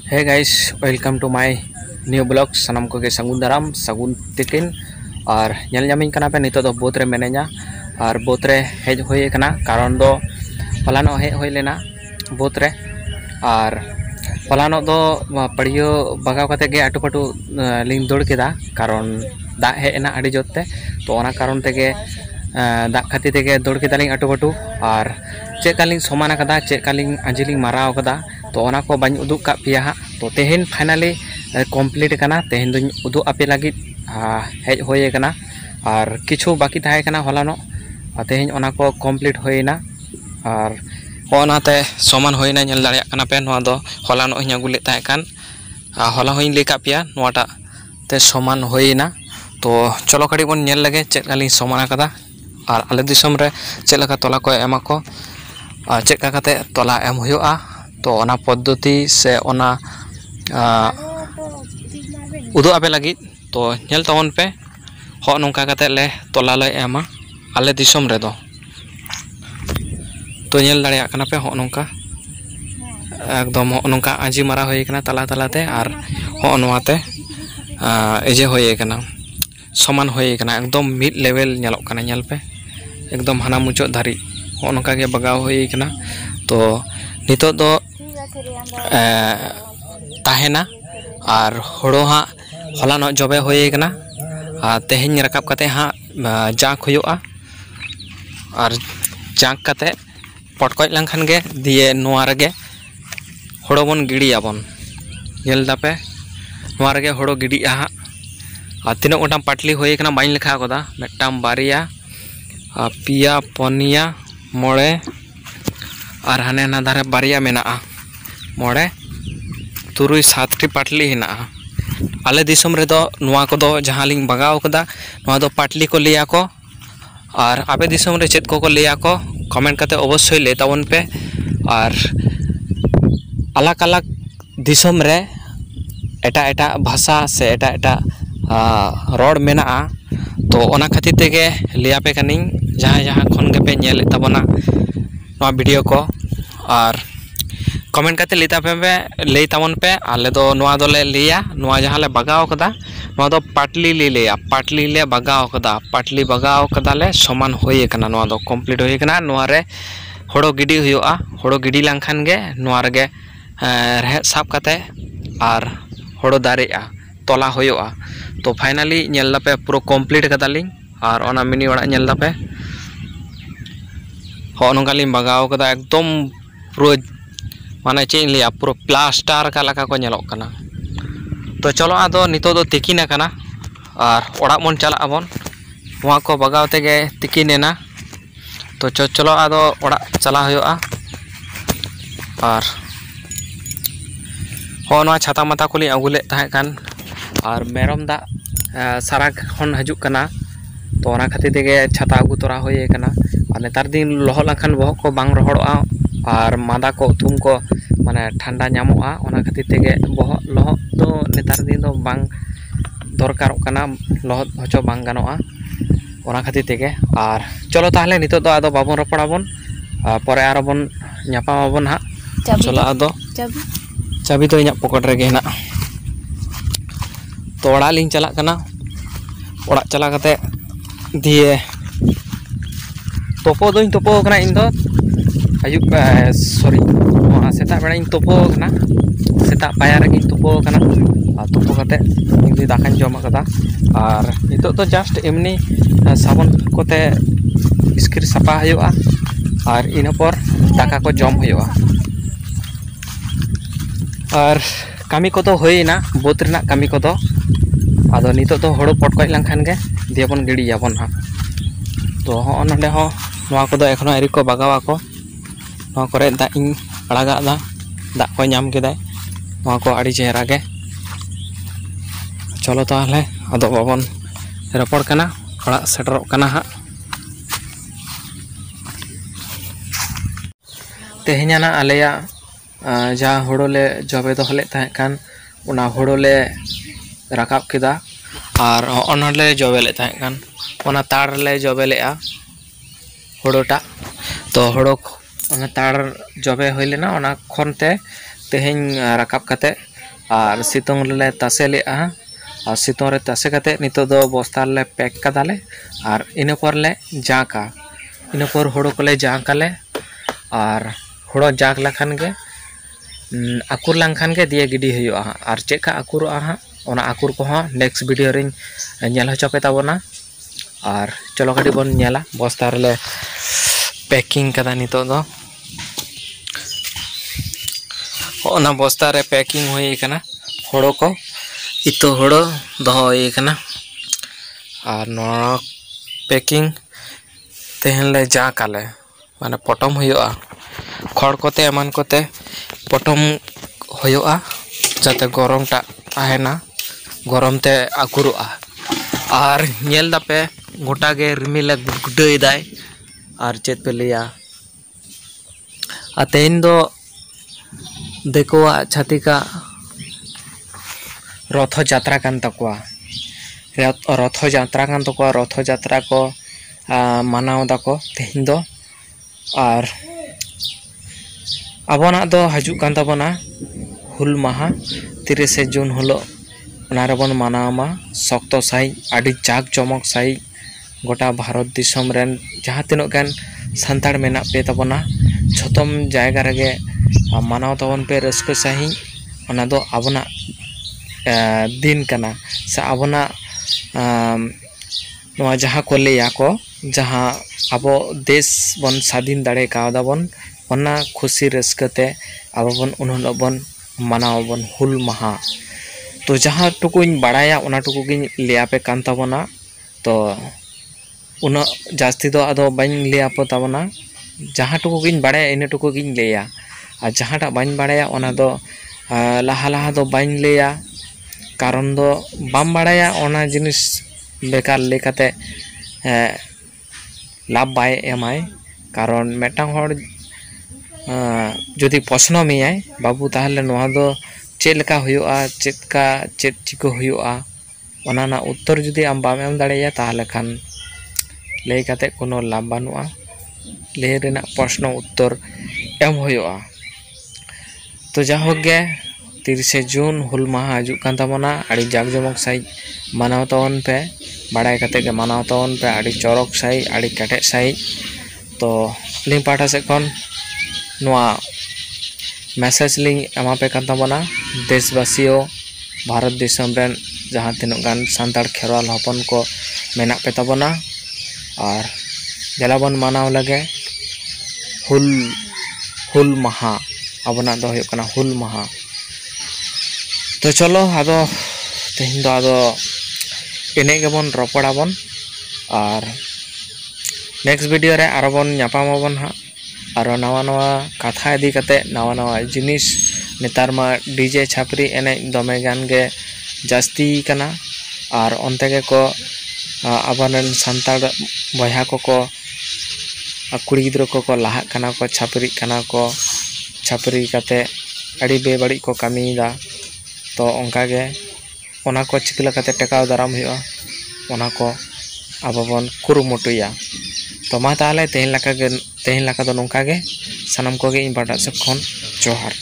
Hey guys, welcome to my new blog. Sanam ko ke Sagun Daram, Sagun Tikin. और nyel nyaming kana pe nito do boat re menenya और boat re hej hoye kana karon do palano hej hoy lena boat re और palano do padiyo bagaw kate ge atu patu ling dor keda karon da hej ena adi jotte to ona karon tege da khati tege dor keda ling atu patu और check Kaling समाना कदा check Kaling अंजलिंग माराव कदा तो ओना को बाñ उदुक का पिया हा तो तेहेन फाइनली कंप्लीट कना तेहेन दुñ उदुक आपे लगी हेज होये कना और किछु बाकी थाहे कना हलानो तेहेन ओना को कंप्लीट होइना और ओनाते समान होइना नेल दाड़िया कना पे नोआ दो हलानो हिं अगुले ताहे कान हला होइं ले का पिया नोआटा ते समान होइना तो चलो कड़ी बोन नेल लगे चेक कालिंग समाना कदा और आले दिसम रे चेक लगा तोला को एमा को चेक काते तोला एम हुआ तो ओना पद्धति से ओना उदो आपे लगी तो नेल तवन पे हो नोंका काते ले तोला ले एमा आले दिसम रे दो तो नेल दाड़िया कना पे हो नोंका एकदम हो नोंका आजी मारा होय कना तला तलाते और हो नोआते एजे होय कना समान होय कना एकदम मिड लेवल नेलक कना नेल पे एकदम हाना मुचो धारी हो नोंका के बगाव होय कना तो नितो दो ताहेना और होड़ो हाँ हलानो जबे होय कना तेहेन रकाब कते हाँ जाक हुआ और जाक कते पटकज लंखान गे दिए नोआ रगे होड़ो बन गिड़ियाबन नेल दापे नोआ रगे होड़ो गिड़िया हाँ तीनों गोटां पाटली होय कना बाñ लेखा कदा मिदटां बारिया पिया पनिया मोड़े और हाने ना धारे बारिया मेना मोड़े तुरुई सातटी पाटली हिना आले दिसम रे दो नोआ को दो जहां लिंग बगाव कदा नोआ दो पाटली को लिया को और आपे दिसम रे चेत को लिया को कमेंट करते अवश्य ले तावन पे और अलग अलग दिसम रे एटा एटा भाषा से एटा एटा रोड मेना तो ओना खातिर तेगे लिया पे कनिंग जहां जहां खन के पे नेल ताबना नोआ वीडियो को और कमेंट करते ले तावन पे आले दो नोआ दो ले लिया नोआ जहां ले बगाव कदा नोआ दो पाटली ले लिया पाटली ले बगाव कदा पाटली बगाव कदा ले समान होय कना नोआ दो कंप्लीट होय कना नोआ रे होड़ो गिडी हुआ होड़ो गिडी लंखान गे नोआ रे रेह साब कते और होड़ो दारेआ तोला होयोआ तो फाइनली नेल दापे पूरा कंप्लीट कदालिंग और ओना मिनी ओड़ा नेल दापे हो नोंगालिंग बगाव कदा एकदम पूरा माने चेन लिया पूरा प्लास्टर का लगा को नेलोक कना तो चलो आदो नितो दो तिकिना कना और ओड़ा मन चला आबन नोआ को बगाव तेगे तिकिनेना तो चलो आदो ओड़ा चला हुआ और हो नोआ छाता माता को अगुले ताहे कान और मेरम दा सारा खन हजुक कना तो ओना खातिर तेगे छाता अगु तोरा होय कना और नेतार दिन लह लखन बहक को बांग रहोड़ोआ और मादा को थुम को माने ठंडा नामोआ ओना खातिर तेगे बहक लह तो नेतार दिन दो बांग दरकार कना लह हचो बांग गानोआ ओना खातिर तेगे और चलो ताहले नितो दो आदो बाबन रपड़ाबन परे आरो बन ᱧᱟᱯᱟᱢᱟᱵᱚन हा चलो आदो चाबी तो इᱧᱟᱹᱜ पॉकेट रेगे हेना तो ओड़ा लिंग चला कना ओड़ा चला कते दिए तोपो दोኝ तोपो कना इन दो आयुब सॉरी सेता बेड़ा इन तोपो कना सेता पाया रेगे तोपो कना और तोपो कते इदी दाकाñ जमा कदा और नितो तो जस्ट एमनी साबन कोते स्क्रीन सापा हुआ और इन पर दाका को जम हुआ और कमी को तो होइना बोत रेना कमी को तो आदो नितो तो होड़ो पटकज लंखान गे दिए बन गिड़ियाबन हा तो हो नडे हो नोआ को दो एखनो एरी को बगावा को नोआ करे दा इन अड़ागा दा दा को नाम केदाय नोआ को आड़ी चेहरा गे चलो ताहले आदो बाबन रपड़ कना ओड़ा सेटरोक कना हा तेहेኛना आलेया जहाँ होड़ो ले जबे दो हले ताहे कान उना होड़ो ले रकाब केदा और ओनले जबे ले ताहे कान ओना तार ले जबे लेआ होड़ोटा तो होड़ो ओना तार जबे होय लेना ओना खनते तेहेñ रकाब कते और सितुंग ले तासे लेआ और सितुंग रे तासे कते नितो दो बस्ता ले पैक कदाले और इन पर ले जाका इन पर होड़ो को ले जाकाले और होड़ो जाक लखन के आकुर लंखान के दिए गिडी हुआ और चेका आकुर ओना आकुर को नेक्स्ट वीडियो रिन नेल होचोपे ताबोना और चलो कटी बन नेला बस्ता रे पैकिंग कदा नितो दो ओना बस्ता रे पैकिंग होई कना होड़ो को इतो होड़ो दहो होई कना और नोड़ा पैकिंग तेहन ले जा काले माने पटम हुआ खड़ कोते एमान कोते पटम हुआ जाते गरम टा ताहेना गरम ते आकुरुआ और नेल दापे गोटा गे रिमिल गुडई दाय और चेत पे लिया तेन दो देखोआ छातिका रथ यात्रा कान तकवा रथ यात्रा कान तकवा रथ यात्रा को मानाव दाको तेन दो और आबोना दो हजुक कान ताबोना हुल माहा 30 जून हलो बन मानावा शक्तो साई आदि जाक जमक साई गोटा भारत दिसम रेन जहाँ तीनों गान सान्ताड़ मेना पे ताबोना छतम जायगा रगे मानाव ताबोन पे रस्क साही ओना दो आबोना दिन कना से आबोना नोआ जहाँ को लेया को जहाँ आबो देश बन स्वाधीन दाड़े कावदाबोन ओना खुशी रस्कते आबोबन उन्होंने बन मानाव बन हुल महा तो जहाँ टुकुन बड़ाया ओना टुकुगिन लिया पे कान ताबोना तो उना जास्ती दो आदो बाइन लिया पे ताबोना जहाँ टुकुगिन बड़ाया इन टुकुगिन लिया और जहाँ टा बाइन बड़ाया ओना दो लाहा लाहा दो बाइन लिया कारण दो बाम बड़ाया ओना जिनिस बेकार लेकाते लाभ बाय एमाय कारण मेटांग हर जदि प्रश्न मियाय बाबू ताहले नोहा दो चेलका हुआ चेका चेत चिको हुआ ओना उत्तर जुदी आम बाम एम दाड़ेया ताहले खान लई काते कोनो लाभ बानुआ लई रेना प्रश्न उत्तर एम हुआ तो जाहोक गे 30 जून हुल माहा हजुक कान ताबोना आड़ी जाक जमक साई मानाव ताबोन पे बाड़ाय काते गे मानाव ताबोन पे आड़ी चरक साई आड़ी केटेज साई तो लिंक पाठा से खन नोआ मैसेज लिंक एमा पे कान ताबोना देशवासियों भारत दिसम रेन जहाँ तीनों गान सान्ताड़ खेरवाल हपन को मेना पे ताबोना और जलाबन मानाव लगे हुल माहा आबोना दो हुयुग कना हुल माहा तो चलो आदो तेहन दो आदो इने गेबन रपड़ाबन और नेक्स्ट वीडियो रे आरोबन ᱧᱟᱯᱟᱢᱟᱵᱚᱱ हाँ और नवा नवा कथा इदी कते नवा नवा जिनिस नेतार मा डीजे छापरी एने दमे गान गे जास्ती कना और onte गे को आबानन सान्ताड़ बयहा को कुड़ी गिद्रो को लाहा कना को छापरी कते अड़ी बेबाड़ी को कामीदा तो onka गे ओना को चिकला कते टेकाव दाराम हुआ ओना को आबाबन कुरुमुटुया तो मा ताहले तेहन लका दो नोंका गे सानाम को गे इन बाटा से खन जोहार।